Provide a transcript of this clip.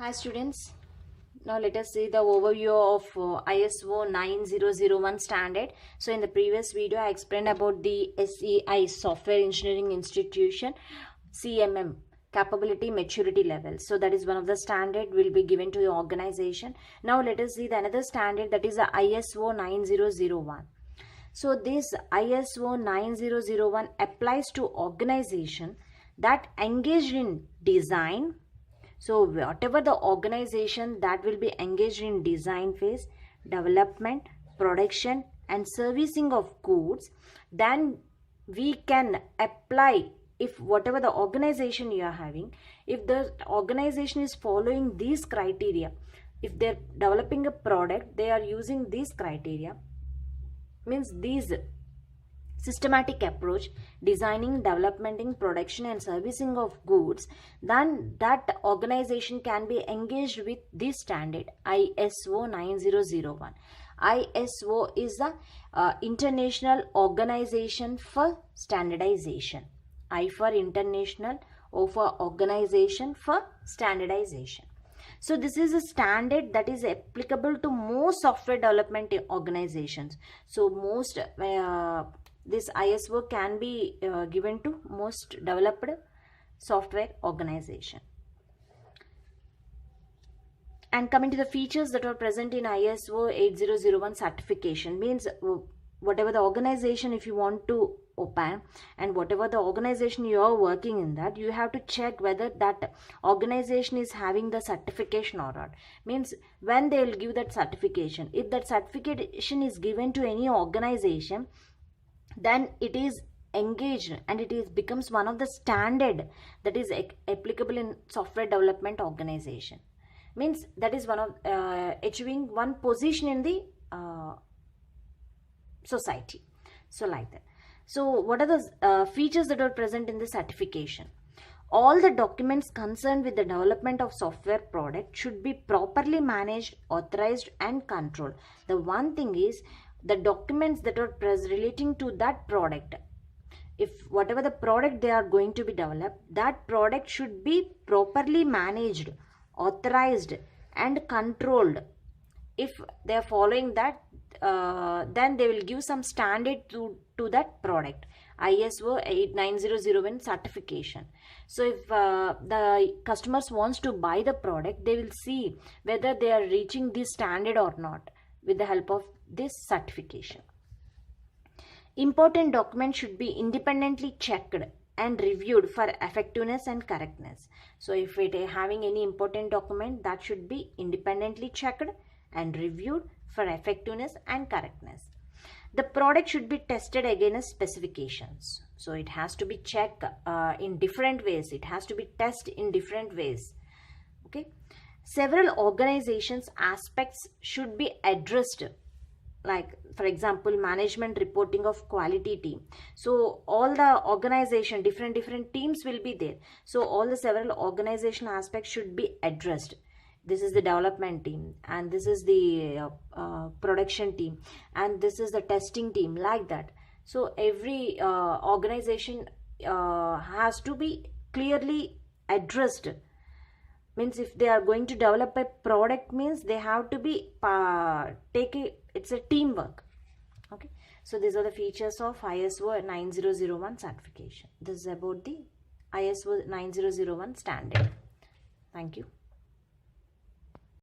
Hi students, now let us see the overview of ISO 9001 standard. So in the previous video I explained about the SEI Software Engineering Institution CMM capability maturity level. So that is one of the standard will be given to the organization. Now let us see the another standard, that is the ISO 9001. So this ISO 9001 applies to organization that engaged in design. So whatever the organization that will be engaged in design phase, development, production and servicing of goods, then we can apply, if whatever the organization you are having, if the organization is following these criteria, if they're developing a product, they are using these criteria, means these systematic approach, designing, developing, production and servicing of goods, then that organization can be engaged with this standard ISO 9001. ISO is the International Organization for Standardization. I for international, O for organization for standardization. So this is a standard that is applicable to most software development organizations. So most this ISO can be given to most developed software organization. And coming to the features that are present in ISO 8001 certification, means whatever the organization, if you want to open and whatever the organization you are working in, that you have to check whether that organization is having the certification or not. Means when they will give that certification, if that certification is given to any organization, then it is engaged and it is becomes one of the standard that is applicable in software development organization. Means that is one of achieving one position in the society. So like that. So what are the features that are present in the certification? All the documents concerned with the development of software product should be properly managed, authorized and controlled. The one thing is the documents that are relating to that product, if whatever the product they are going to be developed, that product should be properly managed, authorized and controlled. If they are following that, then they will give some standard to that product. ISO 9001 certification. So if the customers wants to buy the product, they will see whether they are reaching this standard or not with the help of this certification. Important documents should be independently checked and reviewed for effectiveness and correctness. So if it is having any important document, that should be independently checked and reviewed for effectiveness and correctness. The product should be tested against specifications. So it has to be checked in different ways. It has to be tested in different ways. Okay. Several organizations aspects should be addressed, like for example management reporting of quality team. So all the organization, different teams will be there. So all the several organization aspects should be addressed. This is the development team and this is the production team and this is the testing team, like that. So every organization has to be clearly addressed. Means if they are going to develop a product, means they have to be it's a teamwork. Okay, so these are the features of ISO 9001 certification. This is about the ISO 9001 standard. Thank you.